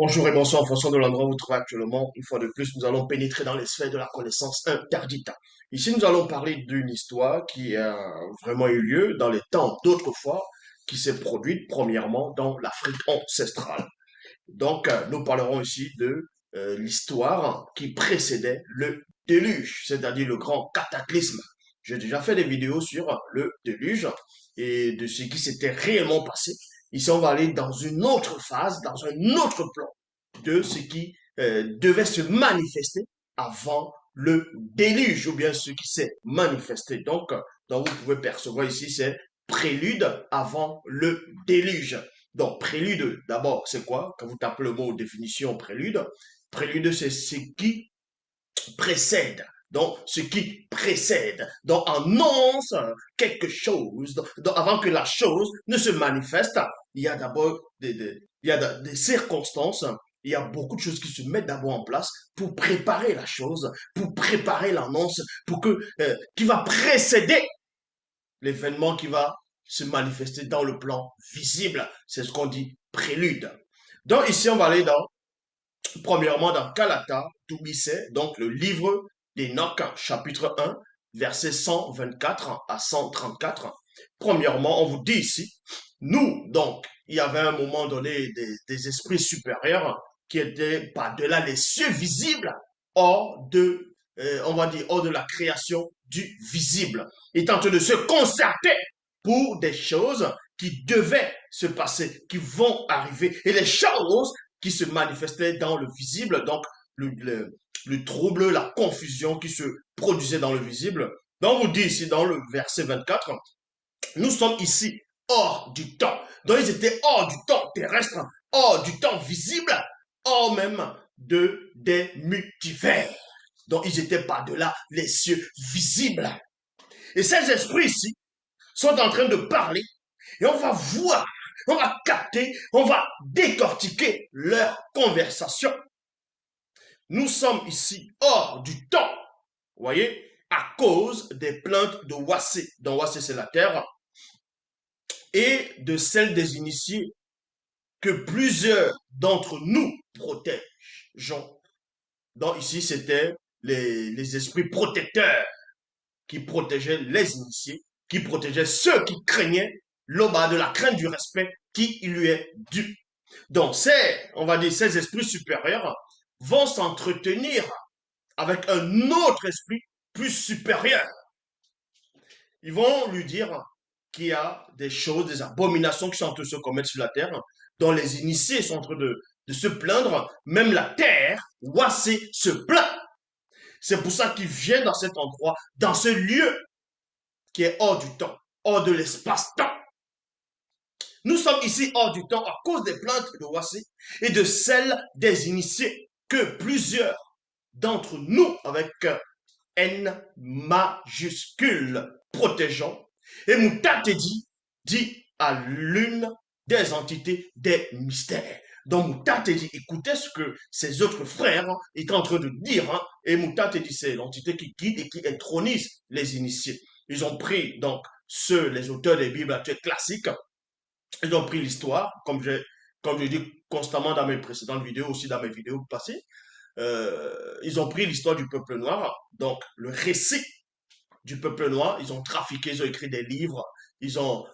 Bonjour et bonsoir en fonction de l'endroit où vous vous trouvez actuellement. Une fois de plus, nous allons pénétrer dans les sphères de la connaissance interdite. Ici, nous allons parler d'une histoire qui a vraiment eu lieu dans les temps d'autrefois, qui s'est produite premièrement dans l'Afrique ancestrale. Donc, nous parlerons ici de l'histoire qui précédait le déluge, c'est-à-dire le grand cataclysme. J'ai déjà fait des vidéos sur le déluge et de ce qui s'était réellement passé. Ici, on va aller dans une autre phase, dans un autre plan de ce qui devait se manifester avant le déluge, ou bien ce qui s'est manifesté. Donc, vous pouvez percevoir ici, c'est prélude avant le déluge. Donc, prélude, d'abord, c'est quoi? Quand vous tapez le mot définition prélude, prélude, c'est ce qui précède. Donc, ce qui précède, donc annonce quelque chose. Donc, avant que la chose ne se manifeste, il y a d'abord des circonstances, il y a beaucoup de choses qui se mettent d'abord en place pour préparer la chose, pour préparer l'annonce, qui va précéder l'événement qui va se manifester dans le plan visible. C'est ce qu'on dit prélude. Donc ici, on va aller premièrement dans Kalata, Toubissé, donc le livre d'Enoch, chapitre 1, versets 124 à 134. Premièrement, on vous dit ici, nous, donc, il y avait à un moment donné des esprits supérieurs qui étaient par-delà les cieux visibles, on va dire, hors de la création du visible, étant en train de se concerter pour des choses qui devaient se passer, qui vont arriver. Et les choses qui se manifestaient dans le visible, donc le trouble, la confusion qui se produisait dans le visible. Donc, on vous dit ici dans le verset 24, nous sommes ici hors du temps. Donc, ils étaient hors du temps terrestre, hors du temps visible, hors même des multivers. Donc, ils étaient par-delà les cieux visibles. Et ces esprits ici sont en train de parler et on va voir, on va capter, on va décortiquer leur conversation. Nous sommes ici hors du temps, vous voyez, à cause des plaintes de Wassé. Donc Wassé, c'est la terre, et de celles des initiés que plusieurs d'entre nous protégeons. Donc ici, c'était les esprits protecteurs qui protégeaient les initiés, qui protégeaient ceux qui craignaient l'aube de la crainte du respect qui lui est dû. Donc, on va dire, ces esprits supérieurs vont s'entretenir avec un autre esprit plus supérieur. Ils vont lui dire qu'il y a des choses, des abominations qui sont en train de se commettre sur la terre, dont les initiés sont en train de se plaindre. Même la terre, Wassé, se plaint. C'est pour ça qu'il vient dans cet endroit, dans ce lieu qui est hors du temps, hors de l'espace-temps. Nous sommes ici hors du temps à cause des plaintes de Wassé et de celles des initiés que plusieurs d'entre nous, avec N majuscule, protégeons. Et Moutate dit à l'une des entités des mystères. Donc Moutate dit, écoutez ce que ses autres frères étaient en train de dire. Et Moutate dit, c'est l'entité qui guide et qui intronise les initiés. Ils ont pris donc les auteurs des Bibles actuelles classiques, ils ont pris l'histoire, comme je dis constamment dans mes précédentes vidéos, aussi dans mes vidéos passées. Ils ont pris l'histoire du peuple noir, donc le récit du peuple noir. Ils ont trafiqué, ils ont écrit des livres, ils ont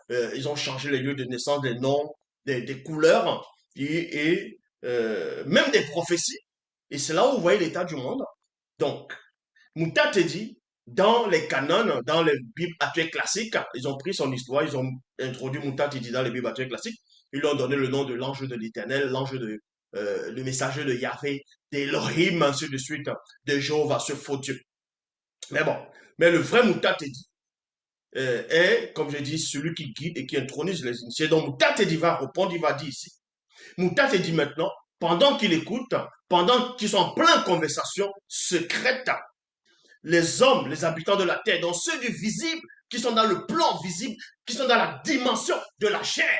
changé les lieux de naissance, les noms, des couleurs et même des prophéties. Et c'est là où vous voyez l'état du monde. Donc, Mouta te dit, dans les canons, dans les Bibles actuelles classiques, ils ont pris son histoire, ils ont introduit Mouta te dit dans les Bibles actuelles classiques, ils lui ont donné le nom de l'ange de l'Éternel, le messager de Yahvé, d'Elohim, ainsi de suite, de Jéhovah, ce faux Dieu. Mais bon, mais le vrai Mouta te dit est, comme je dis, celui qui guide et qui intronise les initiés. Donc Mouta te dit va répondre, il va dire ici. Mouta te dit maintenant, pendant qu'il écoute, pendant qu'ils sont en pleine conversation secrète, les hommes, les habitants de la terre, donc ceux du visible, qui sont dans le plan visible, qui sont dans la dimension de la chair,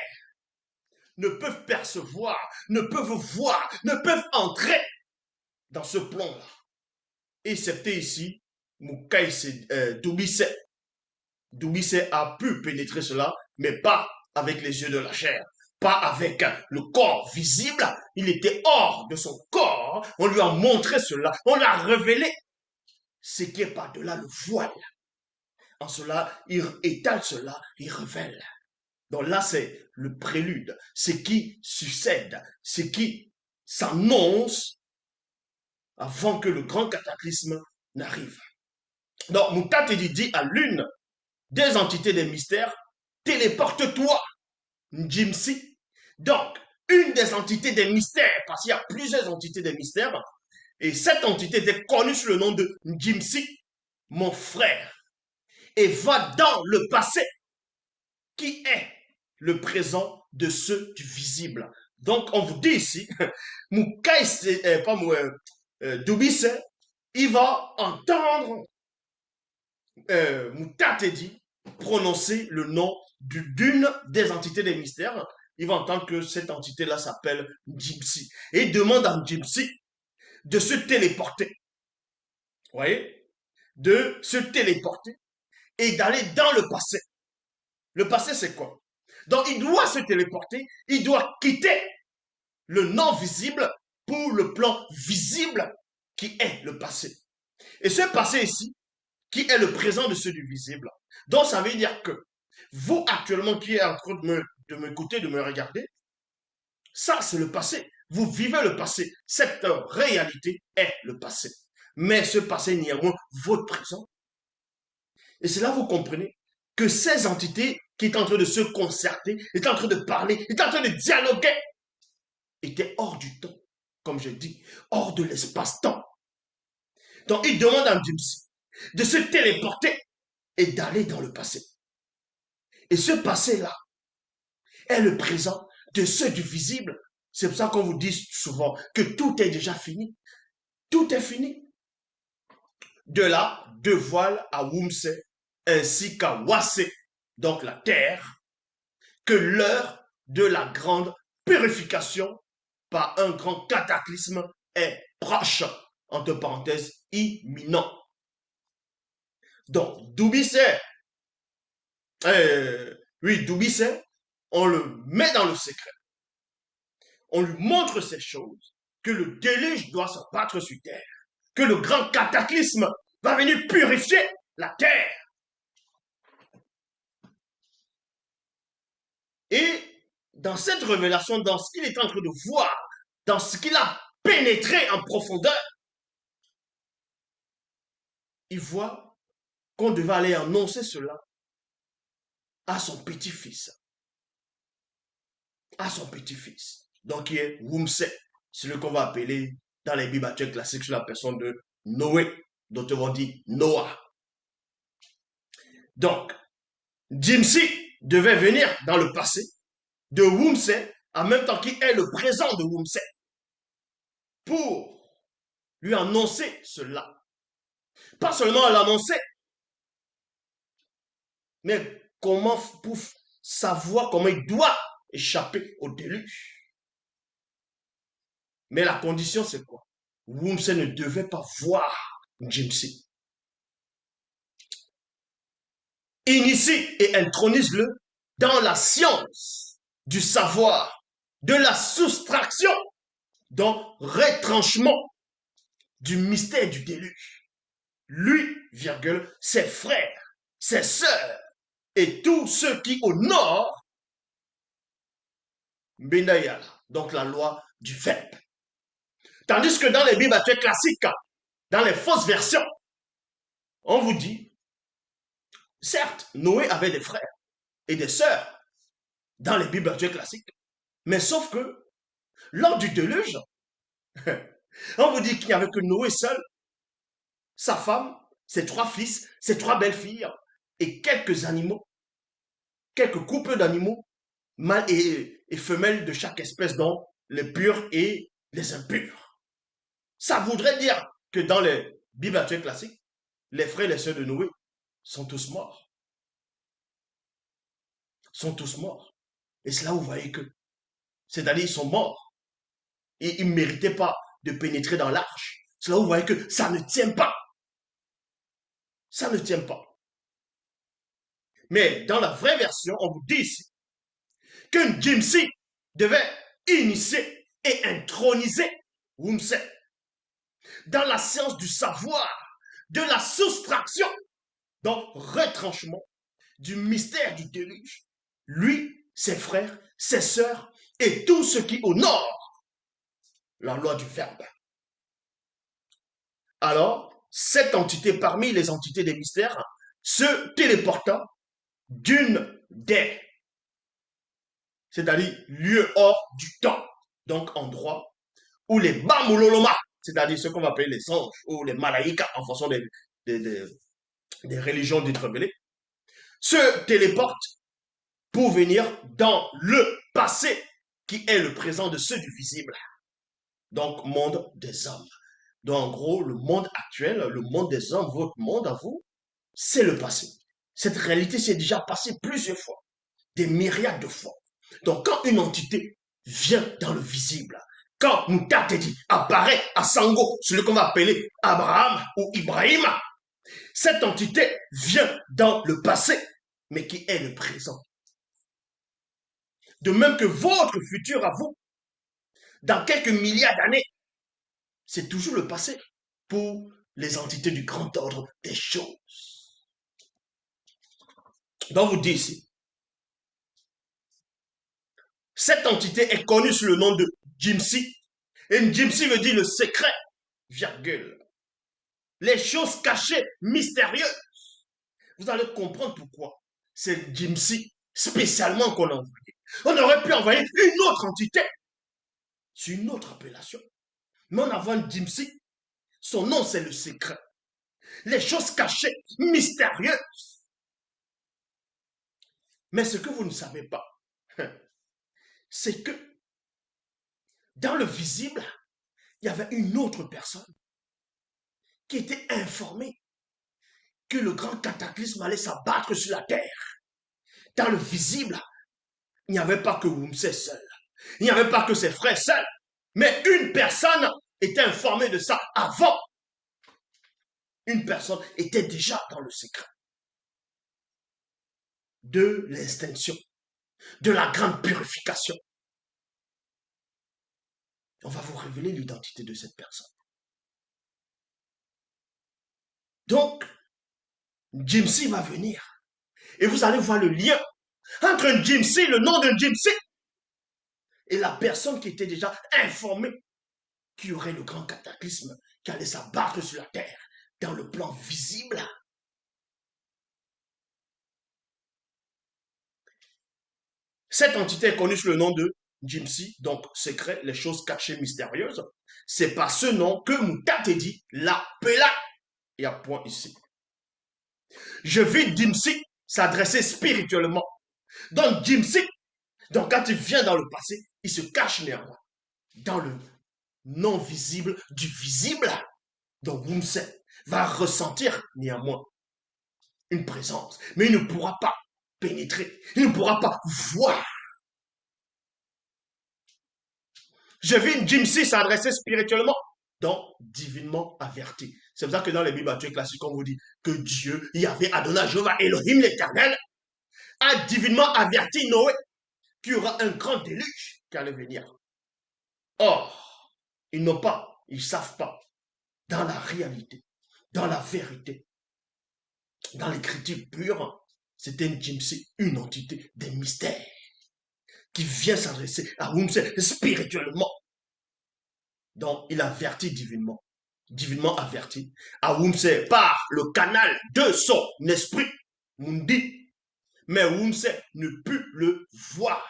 ne peuvent percevoir, ne peuvent voir, ne peuvent entrer dans ce plan-là. Et c'était ici, Doubisset. Doubisset a pu pénétrer cela, mais pas avec les yeux de la chair, pas avec le corps visible, il était hors de son corps, on lui a montré cela, on lui a révélé ce qui est par-delà le voile. En cela, il étale cela, il révèle. Donc là, c'est le prélude, ce qui succède, ce qui s'annonce avant que le grand cataclysme n'arrive. Donc, Mutatedi dit à l'une des entités des mystères, téléporte-toi, Njimsi. Donc, une des entités des mystères, parce qu'il y a plusieurs entités des mystères, et cette entité était connue sous le nom de Njimsi, mon frère, et va dans le passé, qui est le présent de ceux du visible. Donc, on vous dit ici, pas Dubise, il va entendre Mutatedi prononcer le nom d'une des entités des mystères. Il va entendre que cette entité-là s'appelle Njimsi. Et il demande à Njimsi de se téléporter. Vous voyez? De se téléporter et d'aller dans le passé. Le passé, c'est quoi? Donc, il doit se téléporter, il doit quitter le non visible pour le plan visible qui est le passé. Et ce passé ici, qui est le présent de ceux du visible. Donc, ça veut dire que vous, actuellement, qui êtes en train de m'écouter, de me regarder, ça, c'est le passé. Vous vivez le passé. Cette réalité est le passé. Mais ce passé n'est moins votre présent. Et c'est là vous comprenez que ces entités qui étaient en train de se concerter, étaient en train de parler, étaient en train de dialoguer, étaient hors du temps, comme je dis, hors de l'espace-temps. Donc, il demande à James de se téléporter et d'aller dans le passé. Et ce passé-là est le présent de ceux du visible. C'est pour ça qu'on vous dit souvent que tout est déjà fini. Tout est fini. De là, de voile à Wumse, ainsi qu'à Wase, donc la terre, que l'heure de la grande purification par un grand cataclysme est proche, entre parenthèses, imminent. Donc, Doubisse, oui, Doubisse, on le met dans le secret. On lui montre ces choses, que le déluge doit se battre sur terre, que le grand cataclysme va venir purifier la terre. Et dans cette révélation, dans ce qu'il est en train de voir, dans ce qu'il a pénétré en profondeur, il voit qu'on devait aller annoncer cela à son petit-fils. À son petit-fils. Donc, qui est Wumse, celui qu'on va appeler dans les Bibles classiques sur la personne de Noé, dont on dit Noah. Donc, Jimsi devait venir dans le passé de Wumse, en même temps qu'il est le présent de Wumse, pour lui annoncer cela. Pas seulement l'annoncer, mais comment pour savoir comment il doit échapper au déluge. Mais la condition, c'est quoi? Wumse ne devait pas voir Jimsi. Initie et intronise-le dans la science du savoir, de la soustraction, dans retranchement du mystère du déluge. Lui, virgule, ses frères, ses sœurs et tous ceux qui honorent Benayala, donc la loi du verbe. Tandis que dans les Bibles classiques, dans les fausses versions, on vous dit, certes, Noé avait des frères et des sœurs dans les Bibles classiques, mais sauf que lors du déluge, on vous dit qu'il n'y avait que Noé seul, sa femme, ses trois fils, ses trois belles-filles et quelques animaux, quelques couples d'animaux, mâles et femelles de chaque espèce, dont les purs et les impurs. Ça voudrait dire que dans les Bibles actuelles classiques, les frères et les sœurs de Noé sont tous morts. Sont tous morts. Et c'est là où vous voyez que, c'est-à-dire ils sont morts. Et ils ne méritaient pas de pénétrer dans l'arche. C'est là où vous voyez que ça ne tient pas. Ça ne tient pas. Mais dans la vraie version, on vous dit ici que Jimsi devait initier et introniser Wumse dans la science du savoir, de la soustraction, donc retranchement du mystère du déluge. Lui, ses frères, ses sœurs et tous ceux qui honorent la loi du Verbe. Alors, cette entité parmi les entités des mystères se téléporta d'une des, c'est-à-dire lieu hors du temps, donc endroit où les Bamuloloma, c'est-à-dire ce qu'on va appeler les anges ou les malaïkas en fonction des, des, des religions dites révélées, se téléportent pour venir dans le passé qui est le présent de ceux du visible, donc monde des hommes. Donc en gros, le monde actuel, le monde des hommes, votre monde à vous, c'est le passé. Cette réalité s'est déjà passée plusieurs fois, des myriades de fois. Donc quand une entité vient dans le visible, quand Mutatedi apparaît à Sango, celui qu'on va appeler Abraham ou Ibrahim, cette entité vient dans le passé, mais qui est le présent. De même que votre futur à vous, dans quelques milliards d'années, c'est toujours le passé pour les entités du grand ordre des choses. Donc vous dites ici, cette entité est connue sous le nom de Jimsi. Et Jimsi veut dire le secret, virgule. Les choses cachées, mystérieuses. Vous allez comprendre pourquoi. C'est Jimsi spécialement qu'on a envoyé. On aurait pu envoyer une autre entité sur une autre appellation. Mais on envoie Jimsi. Son nom, c'est le secret. Les choses cachées, mystérieuses. Mais ce que vous ne savez pas, c'est que dans le visible, il y avait une autre personne qui était informée que le grand cataclysme allait s'abattre sur la terre. Dans le visible, il n'y avait pas que Wumse seul. Il n'y avait pas que ses frères seuls. Mais une personne était informée de ça avant. Une personne était déjà dans le secret de l'extinction, de la grande purification. On va vous révéler l'identité de cette personne. Donc, Jimsi va venir. Et vous allez voir le lien entre un Jimsi, le nom d'un Jimsi, et la personne qui était déjà informée qu'il y aurait le grand cataclysme qui allait s'abattre sur la terre dans le plan visible. Cette entité est connue sous le nom de Jimsi, donc secret, les choses cachées mystérieuses. C'est par ce nom que Mutatedi l'appela. Il y a point ici. Je vis Jimsi s'adresser spirituellement. Donc Jimsi, donc quand il vient dans le passé, il se cache néanmoins dans le non visible du visible. Donc Wumse va ressentir néanmoins une présence, mais il ne pourra pas pénétrer, il ne pourra pas voir. Je vis une Jimsi s'adresser spirituellement, donc divinement averti. C'est pour ça que dans les Bibles classiques, on vous dit que Dieu, Yahvé, Adonai, Jéhovah, Elohim l'éternel, a divinement averti Noé qu'il y aura un grand déluge qui allait venir. Or, ils n'ont pas, ils ne savent pas, dans la réalité, dans la vérité, dans l'écriture pure, c'était une Jimsi, une entité des mystères qui vient s'adresser à Wumse spirituellement. Donc, il avertit divinement, divinement averti à Wumse par le canal de son esprit, Mundi. Mais Wumse ne put le voir.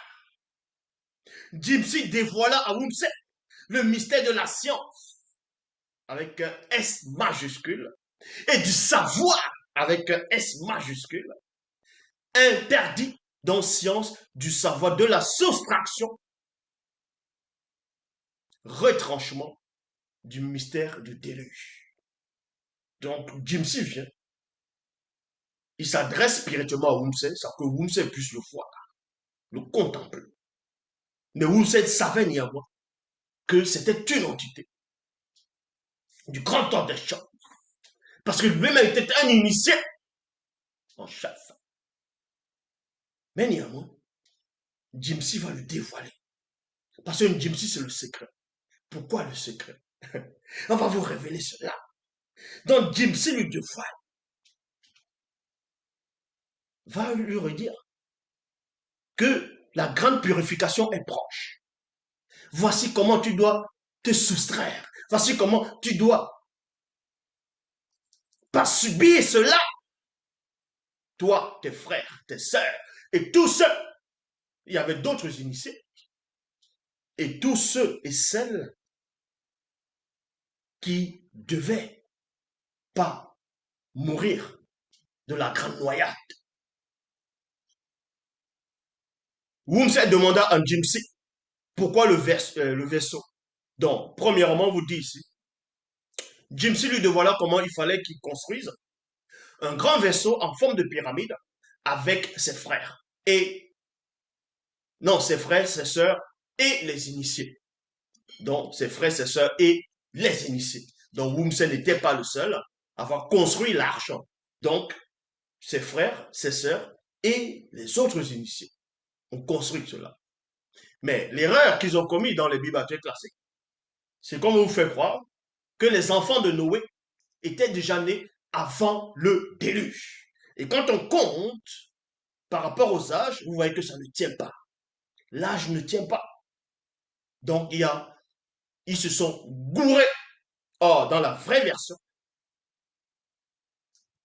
Jimsi dévoila à Wumse le mystère de la science avec un S majuscule et du savoir avec un S majuscule, interdit dans science du savoir de la soustraction, retranchement du mystère du déluge. Donc, Jimsi vient, il s'adresse spirituellement à Wumse, ça que Wumse puisse le voir, le contempler. Mais Wumse savait néanmoins que c'était une entité du grand ordre des choses. Parce que lui-même était un initié en chasse. Mais néanmoins, Jimsi va le dévoiler. Parce qu'une Jimsi, c'est le secret. Pourquoi le secret? On va vous révéler cela. Donc, Jimsi lui devoir va lui redire que la grande purification est proche. Voici comment tu dois te soustraire. Voici comment tu dois pas subir cela. Toi, tes frères, tes sœurs et tous ceux, il y avait d'autres initiés, et tous ceux et celles qui devaient pas mourir de la grande noyade. Wumse demanda à Jimsi pourquoi le vaisseau. Donc, premièrement, vous dit ici, Jimsi lui dévoila comment il fallait qu'il construise un grand vaisseau en forme de pyramide avec ses frères. Et, non, ses frères, ses sœurs et les initiés. Donc, ses frères, ses sœurs et les initiés. Donc, Wumse n'était pas le seul à avoir construit l'arche. Donc, ses frères, ses sœurs et les autres initiés ont construit cela. Mais l'erreur qu'ils ont commise dans les Bibles classiques, c'est qu'on vous fait croire que les enfants de Noé étaient déjà nés avant le déluge. Et quand on compte par rapport aux âges, vous voyez que ça ne tient pas. L'âge ne tient pas. Donc, ils se sont gourés. Or, dans la vraie version,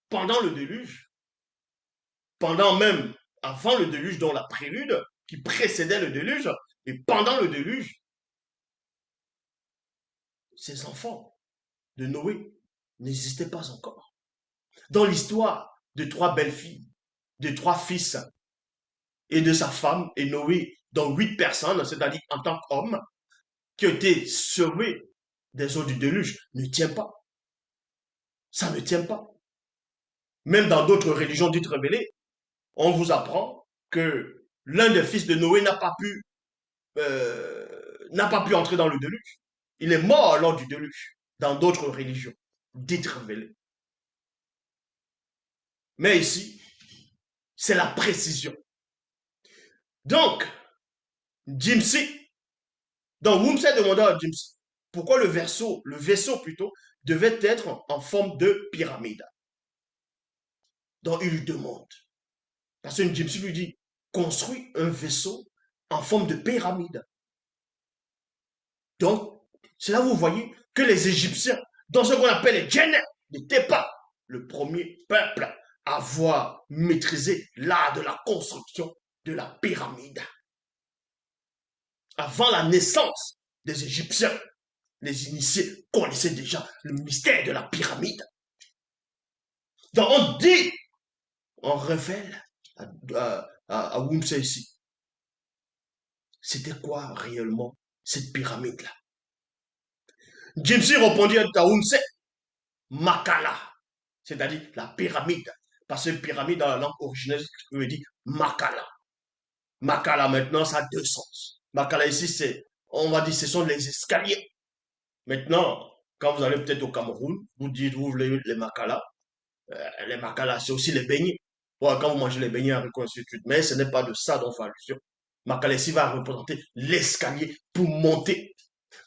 pendant le déluge, pendant même avant le déluge, dans la prélude qui précédait le déluge, et pendant le déluge, ces enfants de Noé n'existaient pas encore. Dans l'histoire de trois belles filles, de trois fils et de sa femme et Noé, dont 8 personnes, c'est-à-dire en tant qu'homme, qui ont été sauvés des eaux du déluge, ne tient pas. Ça ne tient pas. Même dans d'autres religions dites révélées, on vous apprend que l'un des fils de Noé n'a pas pu entrer dans le déluge. Il est mort lors du déluge, dans d'autres religions dites révélées. Mais ici, c'est la précision. Donc, Jimsi, donc Wumse demanda à Jimsi pourquoi le vaisseau plutôt, devait être en forme de pyramide. Donc, il lui demande, parce que Jimsi lui dit, construis un vaisseau en forme de pyramide. Donc, c'est là où vous voyez que les Égyptiens, dans ce qu'on appelle les djinns, n'étaient pas le premier peuple à avoir maîtrisé l'art de la construction de la pyramide. Avant la naissance des Égyptiens, les initiés connaissaient déjà le mystère de la pyramide. Donc on dit, on révèle à Wumse ici, c'était quoi réellement cette pyramide-là? Jimsi répondit à Wumse, Makala, c'est-à-dire la pyramide. Parce que pyramide dans la langue originelle veut dire Makala. Makala maintenant, ça a deux sens. Makala ici, on va dire, ce sont les escaliers. Maintenant, quand vous allez peut-être au Cameroun, vous dites, vous voulez les makala, c'est aussi les beignets. Ouais, quand vous mangez les beignets avec constitut, mais ce n'est pas de ça dont on fait allusion. Makala ici va représenter l'escalier pour monter,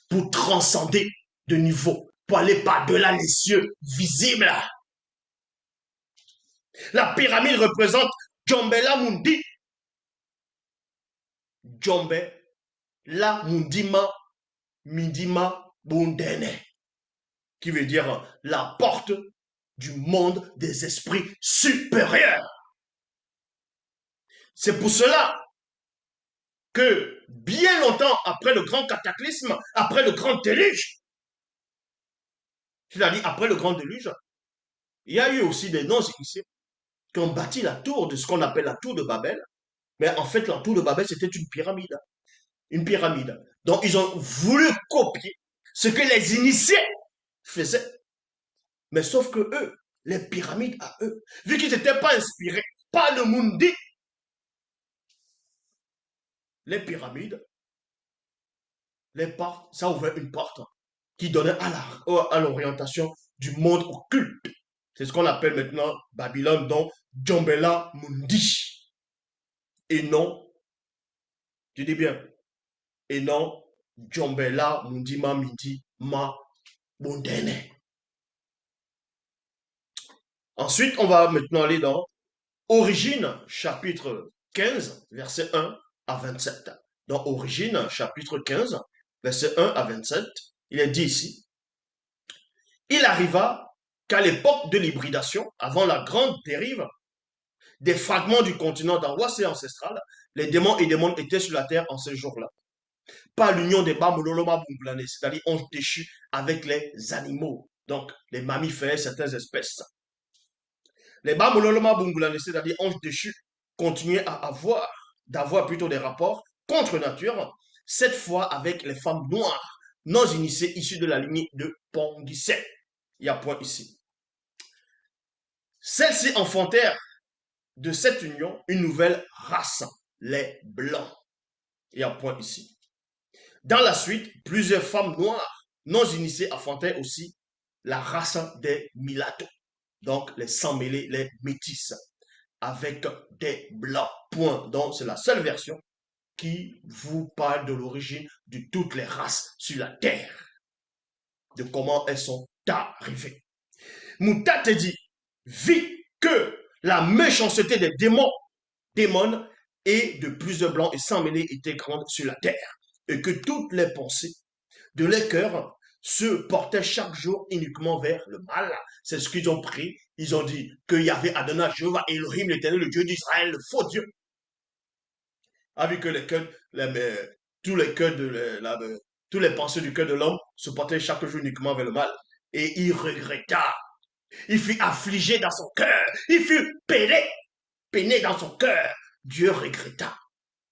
pour transcender de niveau, pour aller par-delà les cieux visibles. La pyramide représente Djombela Mundi. Djombe, la Mundima, Mindima, Bundene, qui veut dire la porte du monde des esprits supérieurs. C'est pour cela que bien longtemps après le grand cataclysme, après le grand déluge, c'est-à-dire après le grand déluge, il y a eu aussi des non-initiés qui ont bâti la tour de ce qu'on appelle la tour de Babel. Mais en fait, la tour de Babel, c'était une pyramide. Une pyramide. Donc, ils ont voulu copier ce que les initiés faisaient. Mais sauf que eux, les pyramides à eux, vu qu'ils n'étaient pas inspirés par le Mundi, les pyramides, les portes, ça ouvrait une porte qui donnait à l'orientation du monde occulte. C'est ce qu'on appelle maintenant Babylone, donc Djombela Mundi. Et non, tu dis bien, et non Djombela Mundima Midi Ma Bondene. Ensuite, on va maintenant aller dans Origine, chapitre 15, verset 1 à 27. Dans Origine, chapitre 15, verset 1 à 27, il est dit ici, il arriva qu'à l'époque de l'hybridation, avant la grande dérive des fragments du continent d'Angoissé ancestral, les démons et démons étaient sur la terre en ce jour-là. Par l'union des Bamololoma Bunglanes, c'est-à-dire anges déchus avec les animaux, donc les mammifères, certaines espèces. Les Bamololoma Bunglanes, c'est-à-dire anges déchus, continuaient d'avoir plutôt des rapports contre nature, cette fois avec les femmes noires, non initiées issues de la lignée de Pongissé. Il y a point ici. Celles-ci enfantèrent de cette union une nouvelle race, les Blancs. Il y a point ici. Dans la suite, plusieurs femmes noires non initiées affrontaient aussi la race des mulattos, donc les sans-mêlés, les métis, avec des blancs. Point. Donc, c'est la seule version qui vous parle de l'origine de toutes les races sur la terre, de comment elles sont arrivées. Moutate dit, vit que la méchanceté des démons et de plusieurs blancs et sans mêlés était grande sur la terre, et que toutes les pensées de leur cœur se portaient chaque jour uniquement vers le mal. C'est ce qu'ils ont pris. Ils ont dit qu'il y avait Adonai, Jéhovah, Elohim, l'éternel, le Dieu d'Israël, le faux Dieu. A vu que tous les cœurs tous les pensées du cœur de l'homme se portaient chaque jour uniquement vers le mal. Et il regretta. Il fut affligé dans son cœur. Il fut peiné dans son cœur. Dieu regretta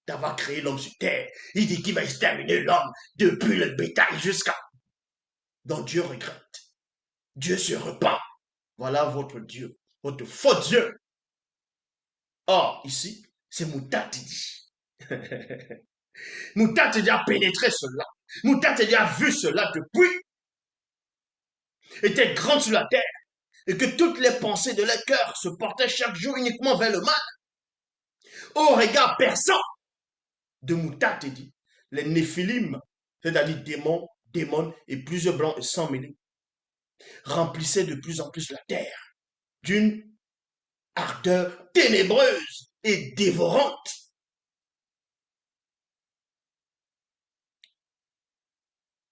d'avoir créé l'homme sur terre. Il dit qu'il va exterminer l'homme depuis le bétail jusqu'à... Donc Dieu regrette. Dieu se repent. Voilà votre Dieu, votre faux Dieu. Or, ici, c'est Moutatidi. Moutatidi a pénétré cela. Moutatidi a vu cela depuis, était grande sur la terre, et que toutes les pensées de leur cœur se portaient chaque jour uniquement vers le mal. Au regard perçant de Moutatidi, les Néphilim, c'est-à-dire démons et plusieurs blancs et sans mêlés, remplissaient de plus en plus la terre d'une ardeur ténébreuse et dévorante.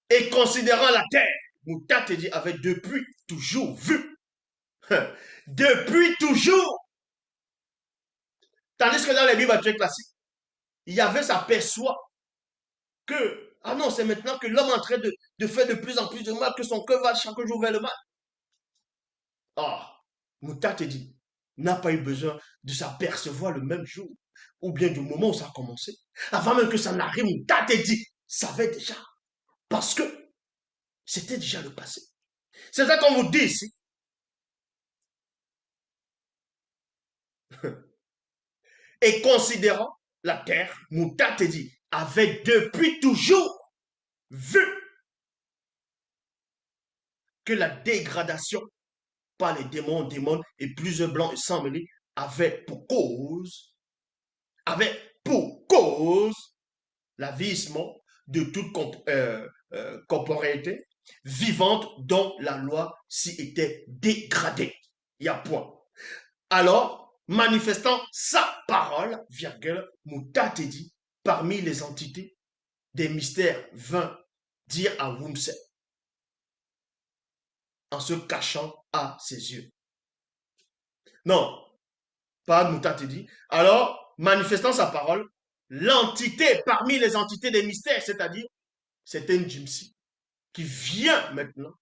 Et considérant la terre, Moutatedi avait depuis toujours vu. Depuis toujours. Tandis que dans les Bibles classiques, il y avait, ça perçoit que, ah non, c'est maintenant que l'homme est en train de faire de plus en plus de mal, que son cœur va chaque jour vers le mal. Ah, Moutatedi n'a pas eu besoin de s'apercevoir le même jour, ou bien du moment où ça a commencé. Avant même que ça n'arrive, Moutatedi savait déjà. Parce que c'était déjà le passé. C'est ça qu'on vous dit ici. Et considérant la terre, Moutatedi avait depuis toujours vu que la dégradation par les démons et plusieurs blancs et sans mêlés avait pour cause l'avissement de toute corporéité vivante dont la loi s'y était dégradée. Il y a point. Alors, manifestant sa parole, virgule, Moutatedi, parmi les entités des mystères, vint dire à Wumse en se cachant à ses yeux. Non, pas Moutatedi. Alors, manifestant sa parole, l'entité parmi les entités des mystères, c'est-à-dire, c'est un Jimsi qui vient maintenant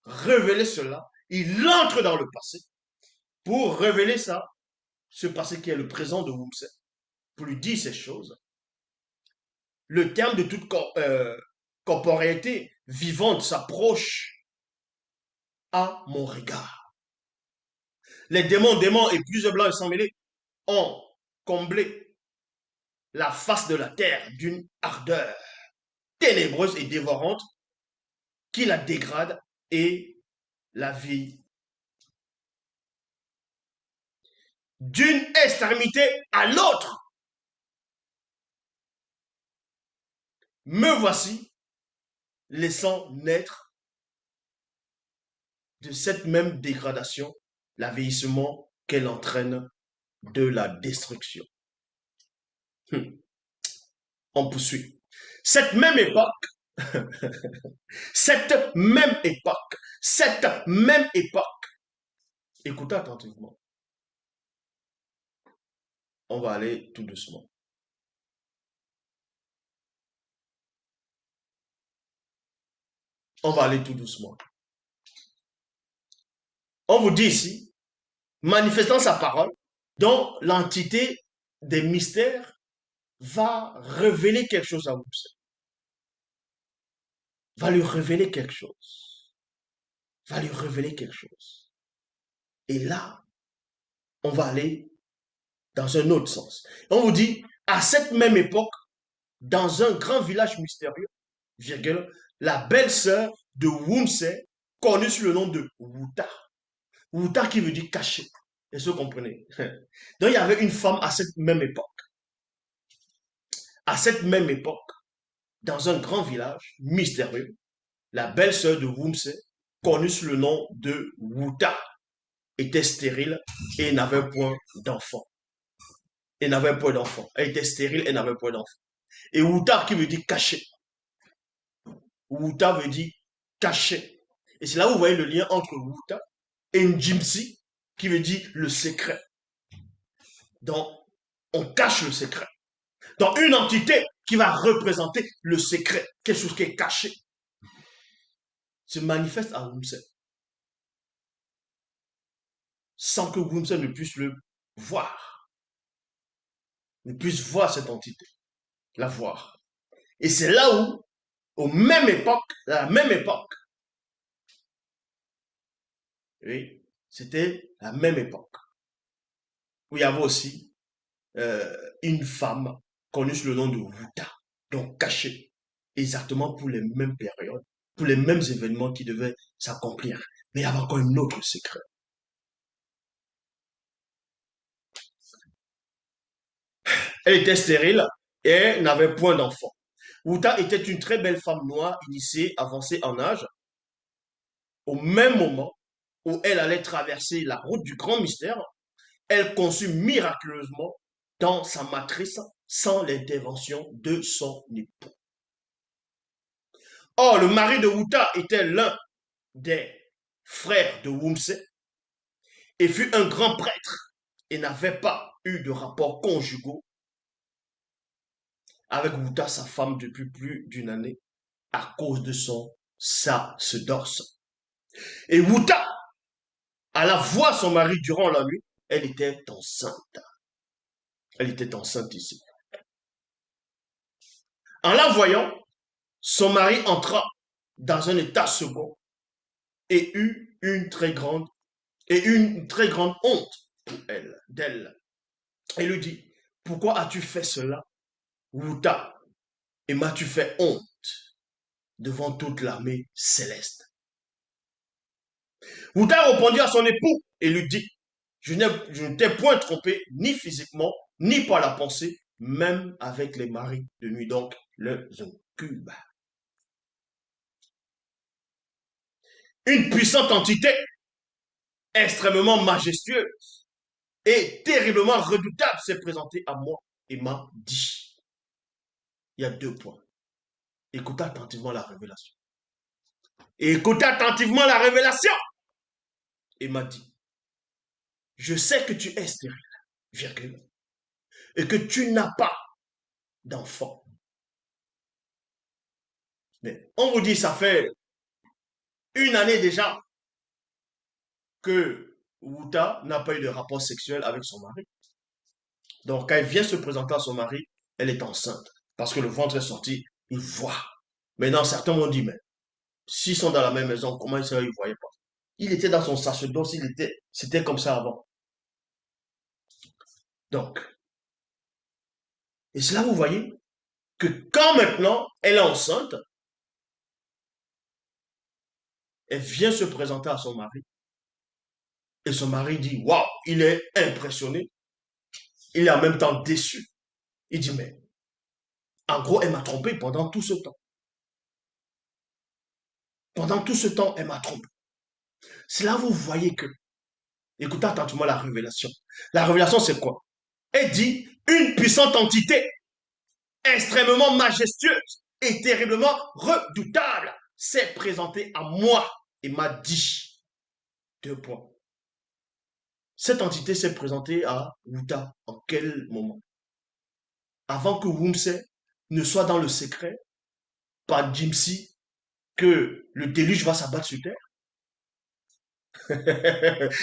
révéler cela. Il entre dans le passé pour révéler ça, ce passé qui est le présent de Wumse, pour lui dire ces choses. Le terme de toute corporéité vivante s'approche à mon regard. Les démons et plusieurs blancs et sans mêlés ont comblé la face de la terre d'une ardeur ténébreuse et dévorante qui la dégrade et la vie. D'une extrémité à l'autre. Me voici laissant naître de cette même dégradation l'avéissement qu'elle entraîne de la destruction. On poursuit. Cette même époque, cette même époque, écoutez attentivement, on va aller tout doucement. On va aller tout doucement. On vous dit ici, manifestant sa parole, dont l'entité des mystères va révéler quelque chose à vous, va lui révéler quelque chose, va lui révéler quelque chose. Et là, on va aller dans un autre sens. On vous dit, à cette même époque, dans un grand village mystérieux, virgule, la belle-sœur de Wumse, connue sous le nom de Wuta. Wuta qui veut dire caché. Est-ce que vous comprenez? Donc il y avait une femme à cette même époque. À cette même époque, dans un grand village mystérieux, la belle-sœur de Wumse, connue sous le nom de Wuta, était stérile et n'avait point d'enfant. Elle n'avait point d'enfant. Elle était stérile et n'avait point d'enfant. Et Wuta qui veut dire caché. Wuta veut dire caché. Et c'est là où vous voyez le lien entre Wuta et Njimsi qui veut dire le secret. Donc, on cache le secret. Donc, une entité qui va représenter le secret, quelque chose qui est caché, se manifeste à Wumse sans que Wumse ne puisse le voir, ne puisse voir cette entité, la voir. Et c'est là où, à la même époque, oui, c'était la même époque, où il y avait aussi une femme connue sous le nom de Wuta, donc cachée, exactement pour les mêmes périodes, pour les mêmes événements qui devaient s'accomplir. Mais il y avait encore un autre secret. Elle était stérile et n'avait point d'enfant. Wuta était une très belle femme noire, initiée, avancée en âge. Au même moment où elle allait traverser la route du grand mystère, elle conçut miraculeusement dans sa matrice sans l'intervention de son époux. Or, le mari de Wuta était l'un des frères de Wumse et fut un grand prêtre et n'avait pas eu de rapports conjugaux avec Wuta, sa femme, depuis plus d'une année à cause de son sacerdoce. Et Wuta alla voir son mari durant la nuit. Elle était enceinte. Elle était enceinte ici. En la voyant, son mari entra dans un état second et eut une très grande honte pour elle, d'elle. Elle lui dit, pourquoi as-tu fait cela, Wuta, et m'as-tu fait honte devant toute l'armée céleste? Wuta répondit à son époux et lui dit, je ne t'ai point trompé ni physiquement, ni par la pensée, même avec les maris de nuit, donc le incubes. Une puissante entité extrêmement majestueuse et terriblement redoutable s'est présentée à moi et m'a dit, il y a 2 points. Écoutez attentivement la révélation. Écoutez attentivement la révélation. Et m'a dit, je sais que tu es stérile, virgule, et que tu n'as pas d'enfant. Mais on vous dit, ça fait une année déjà que Wuta n'a pas eu de rapport sexuel avec son mari. Donc, quand elle vient se présenter à son mari, elle est enceinte. Parce que le ventre est sorti, il voit. Maintenant, certains m'ont dit, mais s'ils sont dans la même maison, comment ils ne voyaient pas? Il était dans son sacerdoce, c'était comme ça avant. Donc, et c'est là vous voyez que quand maintenant elle est enceinte, elle vient se présenter à son mari. Et son mari dit, waouh, il est impressionné. Il est en même temps déçu. Il dit, mais en gros, elle m'a trompé pendant tout ce temps. Pendant tout ce temps, elle m'a trompé. C'est là où vous voyez que, écoutez attentivement la révélation. La révélation, c'est quoi? Elle dit, une puissante entité, extrêmement majestueuse et terriblement redoutable, s'est présentée à moi et m'a dit, deux points. Cette entité s'est présentée à Wuta en quel moment? Avant que Wumse ne soit dans le secret par Jimsi que le déluge va s'abattre sur terre.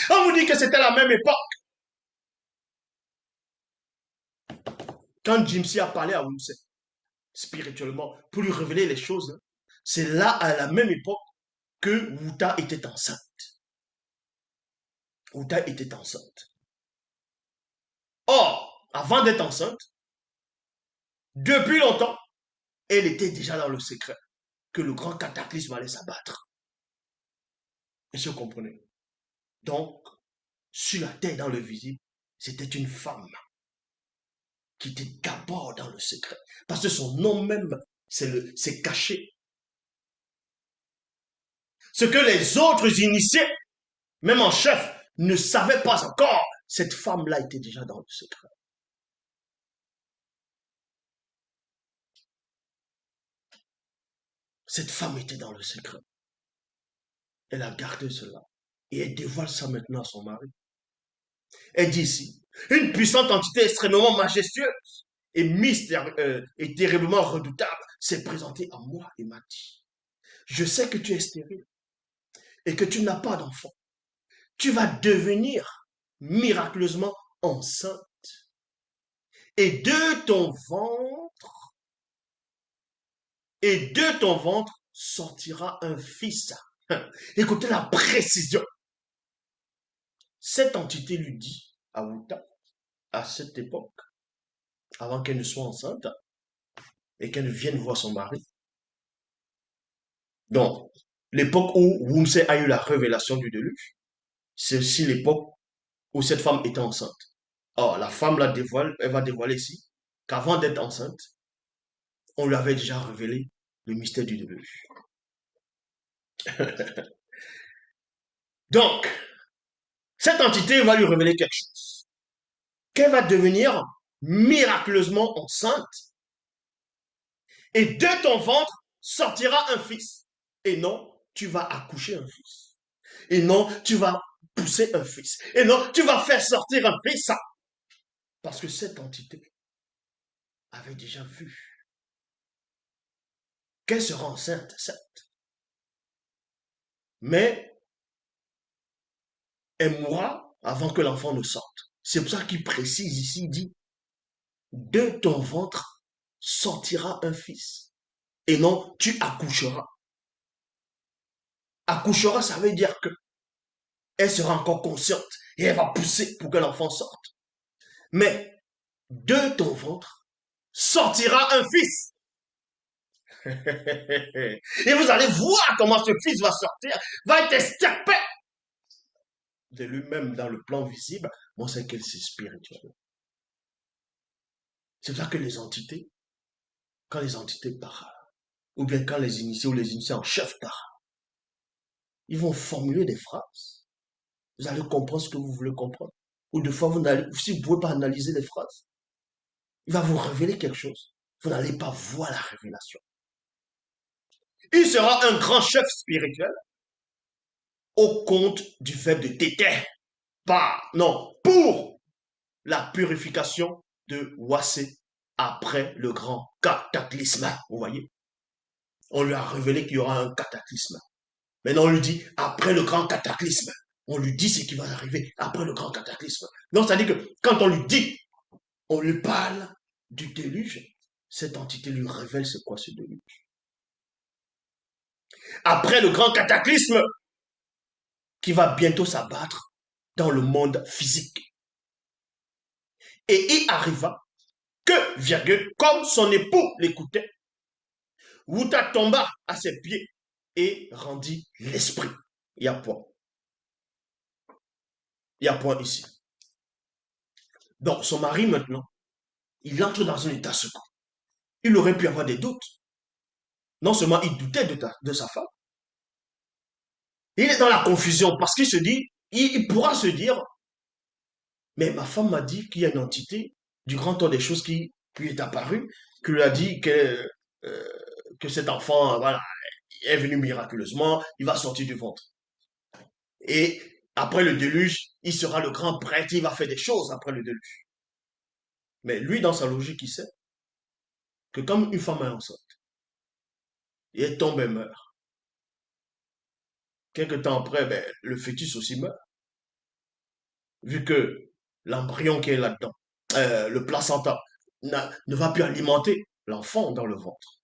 On vous dit que c'était la même époque. Quand Jimsi a parlé à Wumse spirituellement pour lui révéler les choses, c'est là à la même époque que Wuta était enceinte. Wuta était enceinte. Or, avant d'être enceinte, depuis longtemps, elle était déjà dans le secret que le grand cataclysme allait s'abattre. Est-ce que vous comprenez? Donc, sur la terre, dans le visible, c'était une femme qui était d'abord dans le secret. Parce que son nom même, c'est caché. Ce que les autres initiés, même en chef, ne savaient pas encore, cette femme-là était déjà dans le secret. Cette femme était dans le secret. Elle a gardé cela. Et elle dévoile ça maintenant à son mari. Elle dit ici, une puissante entité extrêmement majestueuse et mystérieuse et terriblement redoutable s'est présentée à moi et m'a dit, je sais que tu es stérile et que tu n'as pas d'enfant. Tu vas devenir miraculeusement enceinte. Et de ton ventre, et de ton ventre sortira un fils. Écoutez la précision. Cette entité lui dit à Wuta, à cette époque, avant qu'elle ne soit enceinte et qu'elle vienne voir son mari. Donc, l'époque où Wumse a eu la révélation du déluge, c'est aussi l'époque où cette femme était enceinte. Or, la femme la dévoile, elle va dévoiler ici qu'avant d'être enceinte, on lui avait déjà révélé le mystère du déluge. Donc, cette entité va lui révéler quelque chose. Qu'elle va devenir miraculeusement enceinte. Et de ton ventre sortira un fils. Et non, tu vas accoucher un fils. Et non, tu vas pousser un fils. Et non, tu vas faire sortir un fils. Parce que cette entité avait déjà vu qu'elle sera enceinte, certes. Mais elle mourra avant que l'enfant ne sorte. C'est pour ça qu'il précise ici, il dit, de ton ventre sortira un fils. Et non, tu accoucheras. Accouchera, ça veut dire que elle sera encore consciente et elle va pousser pour que l'enfant sorte. Mais de ton ventre sortira un fils. Et vous allez voir comment ce fils va sortir, va être extirpé de lui-même dans le plan visible. Moi, c'est qu'elle c'est spirituel. C'est ça que les entités, quand les entités parlent, ou bien quand les initiés ou les initiés en chef parlent, ils vont formuler des phrases. Vous allez comprendre ce que vous voulez comprendre. Ou des fois, si vous ne pouvez pas analyser les phrases, il va vous révéler quelque chose. Vous n'allez pas voir la révélation. Il sera un grand chef spirituel au compte du fait de Tété. Pas, non, pour la purification de Wassé après le grand cataclysme. Vous voyez? On lui a révélé qu'il y aura un cataclysme. Maintenant, on lui dit après le grand cataclysme. On lui dit ce qui va arriver après le grand cataclysme. Donc, ça dit que quand on lui dit, on lui parle du déluge, cette entité lui révèle c'est quoi ce déluge. Après le grand cataclysme qui va bientôt s'abattre dans le monde physique. Et il arriva que, virgule, comme son époux l'écoutait, Wuta tomba à ses pieds et rendit l'esprit. Il y a point. Il y a point ici. Donc, son mari, maintenant, il entre dans un état second. Il aurait pu avoir des doutes. Non seulement il doutait de sa femme, Il est dans la confusion parce qu'il se dit, il pourra se dire, mais ma femme m'a dit qu'il y a une entité du grand temps des choses qui lui est apparue, qui lui a dit euh, que cet enfant, voilà, est venu miraculeusement, il va sortir du ventre. Et après le déluge, il sera le grand prêtre, il va faire des choses après le déluge. Mais lui, dans sa logique, il sait que comme une femme est enceinte, et elle tombe et meurt, quelque temps après, ben, le fœtus aussi meurt, vu que l'embryon qui est là-dedans, le placenta, ne va plus alimenter l'enfant dans le ventre.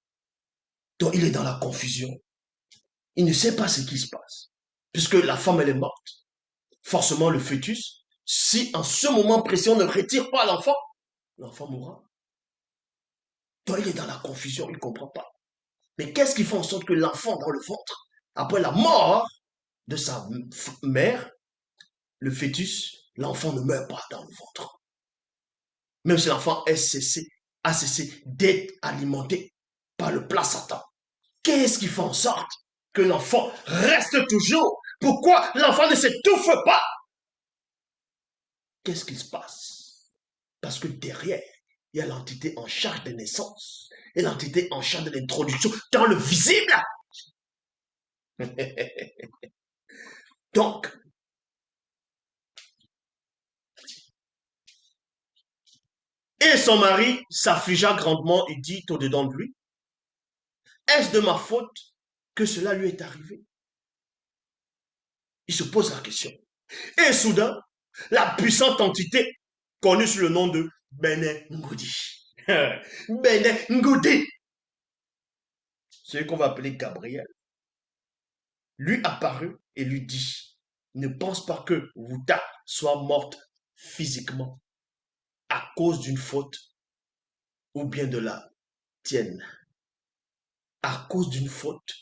Donc il est dans la confusion. Il ne sait pas ce qui se passe. Puisque la femme, elle est morte. Forcément, le fœtus, si en ce moment précis, on ne retire pas l'enfant, l'enfant mourra. Donc il est dans la confusion, il ne comprend pas. Mais qu'est-ce qui fait en sorte que l'enfant dans le ventre, après la mort de sa mère, le fœtus, l'enfant ne meurt pas dans le ventre. Même si l'enfant a cessé d'être alimenté par le placenta. Qu'est-ce qui fait en sorte que l'enfant reste toujours? Pourquoi l'enfant ne s'étouffe pas? Qu'est-ce qui se passe? Parce que derrière, il y a l'entité en charge des naissances et l'entité en charge de l'introduction dans le visible. Donc, et son mari s'affligea grandement et dit au-dedans de lui, est-ce de ma faute que cela lui est arrivé? Il se pose la question. Et soudain, la puissante entité connue sous le nom de Bene Ngodi. Bene Ngodi, celui qu'on va appeler Gabriel, lui apparut et lui dit, ne pense pas que Wuta soit morte physiquement à cause d'une faute ou bien de la tienne. À cause d'une faute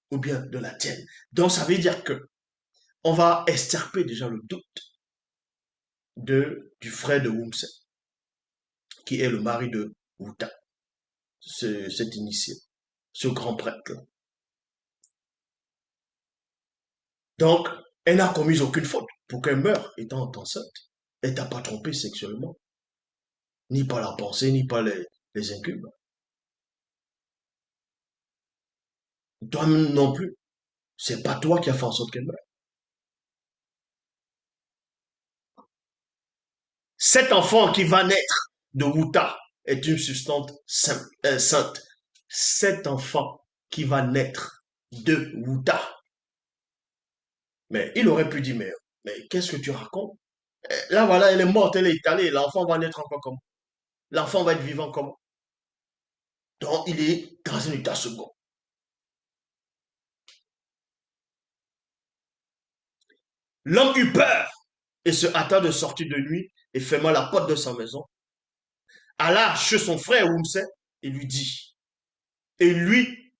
ou bien de la tienne. Donc ça veut dire que on va extirper déjà le doute du frère de Wumse, qui est le mari de Wuta, cet initié, ce grand prêtre. Donc, elle n'a commis aucune faute pour qu'elle meure étant enceinte. Elle t'a pas trompé sexuellement, ni par la pensée, ni par les incubes. Toi non plus. C'est pas toi qui as fait en sorte qu'elle meure. Cet enfant qui va naître de Wuta est une substance sainte. Cet enfant qui va naître de Wuta. Mais il aurait pu dire, mais qu'est-ce que tu racontes? Là, voilà, elle est morte, elle est étalée, l'enfant va naître encore comment? L'enfant va être vivant comment? Donc, il est dans un état second. L'homme eut peur et se hâta de sortir de nuit et ferma la porte de sa maison. Alla chez son frère Oumse et lui dit, et lui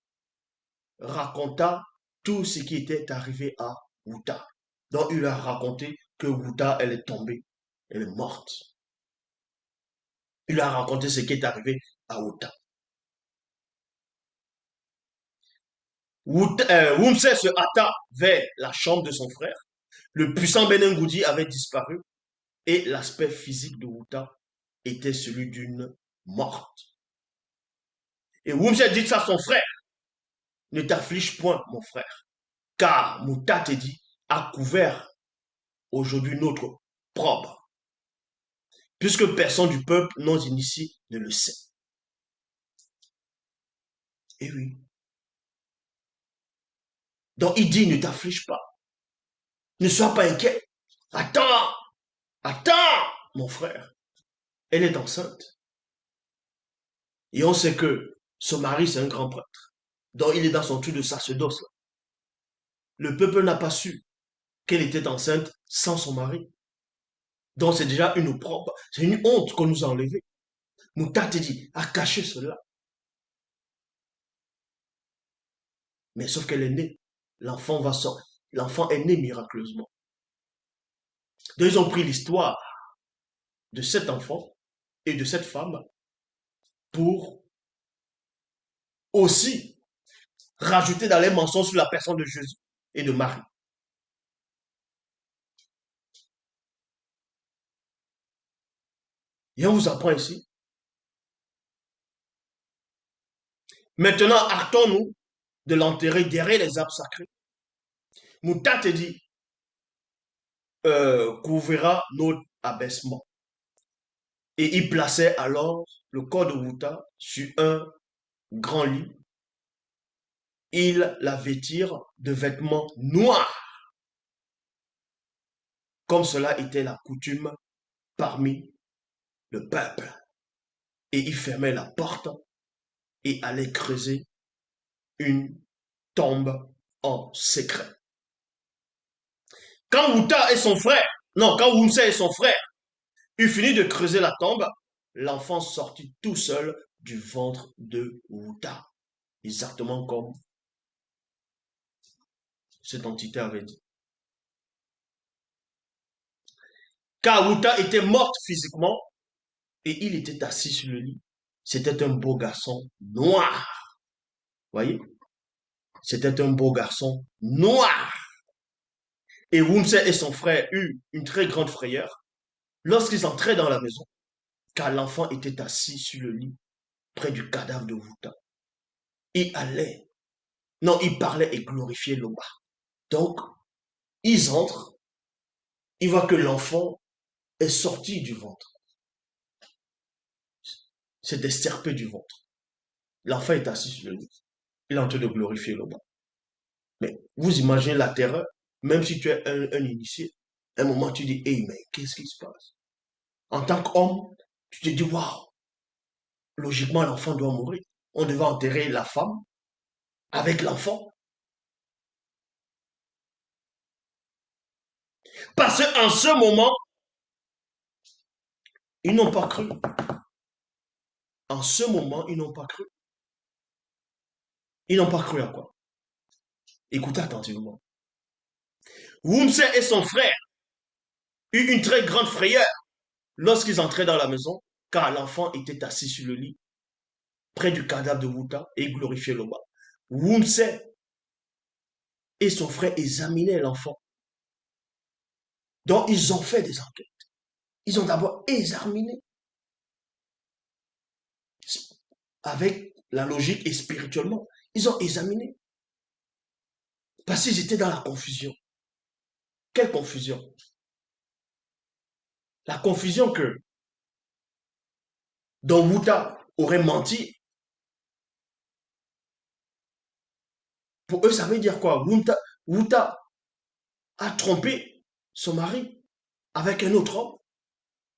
raconta tout ce qui était arrivé à Wuta. Donc il a raconté que Wuta, elle est tombée, elle est morte. Il a raconté ce qui est arrivé à Wuta. Wumse se hâta vers la chambre de son frère. Le puissant Benengoudi avait disparu et l'aspect physique de Wuta était celui d'une morte. Et Wumse dit ça à son frère, ne t'afflige point, mon frère, car Mouta te dit, a couvert aujourd'hui notre probe, puisque personne du peuple non initié ne le sait. Et oui. Donc il dit, ne t'afflige pas, ne sois pas inquiet. Attends, attends, mon frère. Elle est enceinte. Et on sait que son mari, c'est un grand prêtre. Donc il est dans son truc de sacerdoce. Le peuple n'a pas su qu'elle était enceinte sans son mari. Donc c'est déjà une opprobre, c'est une honte qu'on nous a enlevée. Mouta te dit, a caché cela. Mais sauf qu'elle est née. L'enfant va sortir. L'enfant est né miraculeusement. Donc ils ont pris l'histoire de cet enfant et de cette femme pour aussi rajouter dans les mensonges sur la personne de Jésus et de Marie. Et on vous apprend ici. Maintenant, hâtons-nous de l'enterrer derrière les arbres sacrés. Mouta te dit, couvrira notre abaissement. Et il plaçait alors le corps de Mouta sur un grand lit. Ils la vêtirent de vêtements noirs, comme cela était la coutume parmi le peuple. Et il fermait la porte et allait creuser une tombe en secret. Quand Wouta et son frère, non, quand Wumse et son frère eurent fini de creuser la tombe, l'enfant sortit tout seul du ventre de Wouta, exactement comme cette entité avait dit. Car Wouta était morte physiquement et il était assis sur le lit. C'était un beau garçon noir. Voyez? C'était un beau garçon noir. Et Wumse et son frère eurent une très grande frayeur lorsqu'ils entraient dans la maison, car l'enfant était assis sur le lit près du cadavre de Wouta. Il allait, non, il parlait et glorifiait Loba. Donc, ils entrent, ils voient que l'enfant est sorti du ventre, s'est estirpé du ventre. L'enfant est assis sur le lit. Il est en train de glorifier Loba. Mais vous imaginez la terreur, même si tu es un initié, à un moment tu dis, hey, mais qu'est-ce qui se passe? En tant qu'homme, tu te dis, waouh, logiquement l'enfant doit mourir. On devait enterrer la femme avec l'enfant. Parce qu'en ce moment, ils n'ont pas cru. En ce moment, ils n'ont pas cru. Ils n'ont pas cru à quoi? Écoutez attentivement. Wumse et son frère eurent une très grande frayeur lorsqu'ils entraient dans la maison, car l'enfant était assis sur le lit, près du cadavre de Wuta, et glorifiait Loba. Wumse et son frère examinaient l'enfant. Donc, ils ont fait des enquêtes. Ils ont d'abord examiné avec la logique et spirituellement. Ils ont examiné. Parce qu'ils étaient dans la confusion. Quelle confusion? La confusion que Don Wuta aurait menti. Pour eux, ça veut dire quoi? Wuta a trompé son mari avec un autre homme.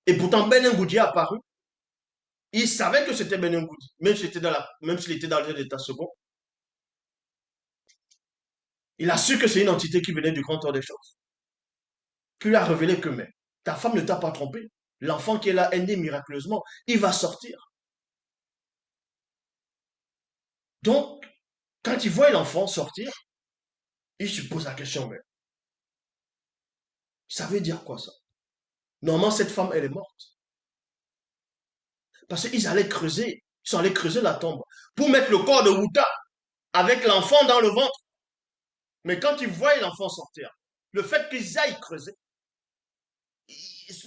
Et pourtant, Ben Ngoudi est apparu. Il savait que c'était Ben Ngoudi, même s'il était dans l'état second. Il a su que c'est une entité qui venait du grand temps des choses. Puis il a révélé que, mais, ta femme ne t'a pas trompé. L'enfant qui est là est né miraculeusement. Il va sortir. Donc, quand il voit l'enfant sortir, il se pose la question, mais ça veut dire quoi ça? Normalement, cette femme, elle est morte. Parce qu'ils allaient creuser, ils sont allés creuser la tombe pour mettre le corps de Wuta avec l'enfant dans le ventre. Mais quand ils voient l'enfant sortir, le fait qu'ils aillent creuser,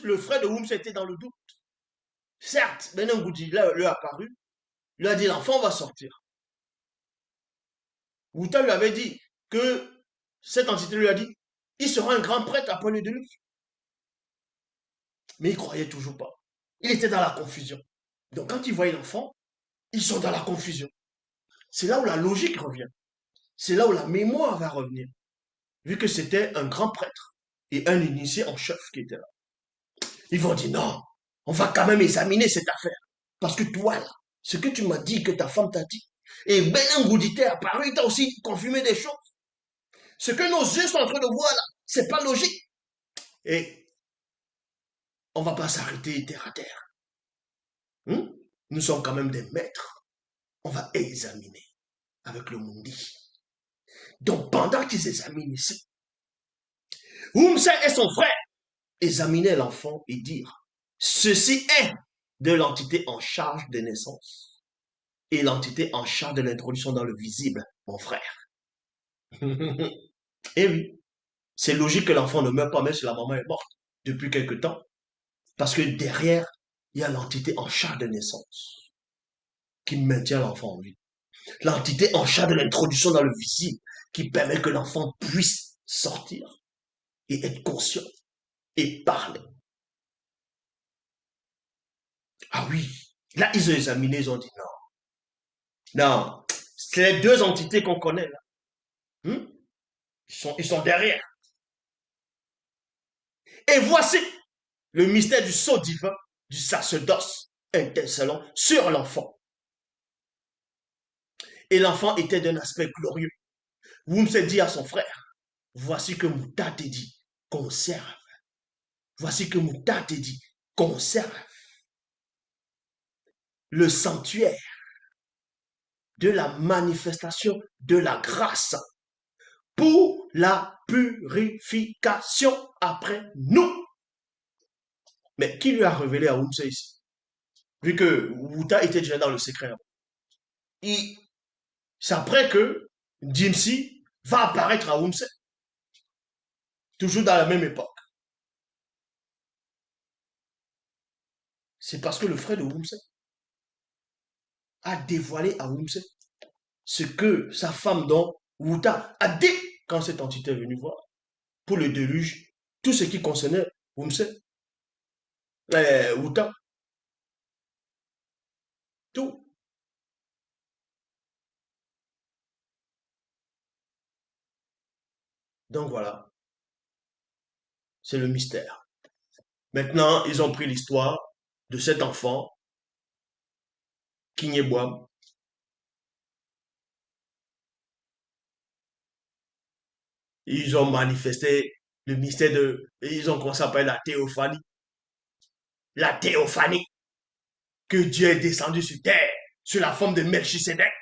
le frère de Wums était dans le doute. Certes, Benin Goudi lui est apparu, il a dit l'enfant va sortir. Wuta lui avait dit que cette entité lui a dit il sera un grand prêtre après le déluge. Mais il ne croyait toujours pas. Il était dans la confusion. Donc quand ils voyaient l'enfant, ils sont dans la confusion. C'est là où la logique revient. C'est là où la mémoire va revenir. Vu que c'était un grand prêtre et un initié en chef qui était là. Ils vont dire non, on va quand même examiner cette affaire. Parce que toi, là, ce que tu m'as dit, que ta femme t'a dit, et Benin Goudité est apparu, il t'a aussi confirmé des choses. Ce que nos yeux sont en train de voir là, c'est pas logique. Et on va pas s'arrêter terre à terre. Hmm? Nous sommes quand même des maîtres. On va examiner avec le Mundi. Donc pendant qu'ils examinent ici, Oumse et son frère examinaient l'enfant et dirent, ceci est de l'entité en charge des naissances et l'entité en charge de l'introduction dans le visible, mon frère. Et oui, c'est logique que l'enfant ne meure pas, même si la maman est morte depuis quelque temps. Parce que derrière, il y a l'entité en charge de naissance qui maintient l'enfant en vie. L'entité en charge de l'introduction dans le visible qui permet que l'enfant puisse sortir et être conscient et parler. Ah oui, là, ils ont examiné, ils ont dit non. Non, c'est les deux entités qu'on connaît là. Hmm? Ils sont derrière. Et voici le mystère du sceau divin du sacerdoce intercellant sur l'enfant. Et l'enfant était d'un aspect glorieux. Wumse dit à son frère, voici que Mouta te dit, conserve. Voici que Mouta te dit, conserve le sanctuaire de la manifestation de la grâce pour la purification après nous. Mais qui lui a révélé à Wumse ici? Vu que Wuta était déjà dans le secret. C'est après que Jimsi va apparaître à Wumse, toujours dans la même époque. C'est parce que le frère de Wumse a dévoilé à Wumse ce que sa femme, dont Wuta, a dit quand cette entité est venue voir pour le déluge, tout ce qui concernait Wumse, Wuta, tout. Donc voilà, c'est le mystère. Maintenant, ils ont pris l'histoire de cet enfant, Kinyebwam. Ils ont manifesté le mystère de... Ils ont commencé à parler de la théophanie. La théophanie, que Dieu est descendu sur terre, sur la forme de Melchisedec,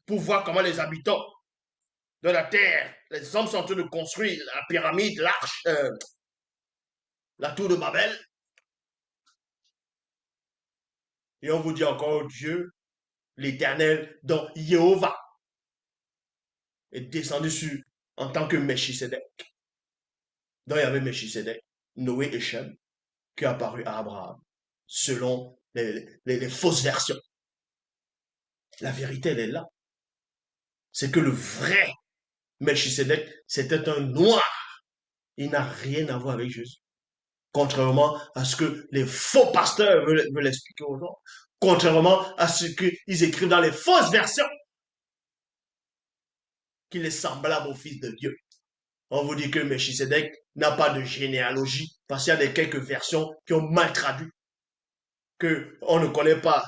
pour voir comment les habitants de la terre, les hommes sont en train de construire la pyramide, l'arche, la tour de Babel. Et on vous dit encore Dieu, l'éternel, dont Jéhovah est descendu sur, en tant que Melchisedec. Donc il y avait Melchisedec, Noé et Shem, qui est apparu à Abraham, selon les fausses versions. La vérité, elle est là. C'est que le vrai Melchisedec, c'était un noir. Il n'a rien à voir avec Jésus. Contrairement à ce que les faux pasteurs veulent expliquer aux gens. Contrairement à ce qu'ils écrivent dans les fausses versions, qu'il est semblable au Fils de Dieu. On vous dit que Melchisedec n'a pas de généalogie parce qu'il y a quelques versions qui ont mal traduit, que on ne connaît pas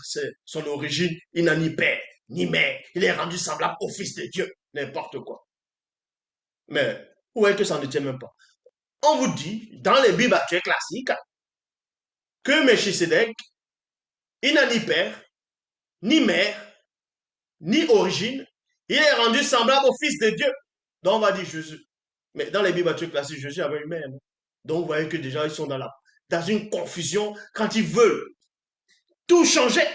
son origine, il n'a ni père ni mère, il est rendu semblable au Fils de Dieu, n'importe quoi. Mais où est-ce que ça ne tient même pas? On vous dit, dans les Bibles actuelles classiques, que Melchisedec, il n'a ni père, ni mère, ni origine, il est rendu semblable au Fils de Dieu. Donc on va dire Jésus. Mais dans les Bibles actuelles classiques, Jésus avait une mère. Donc vous voyez que déjà ils sont dans une confusion quand ils veulent tout changer.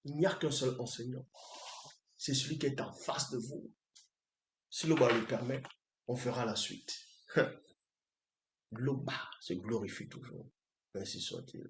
Il n'y a qu'un seul enseignant. C'est celui qui est en face de vous. Si l'Oba le permet, on fera la suite. L'Oba se glorifie toujours. Ainsi soit-il.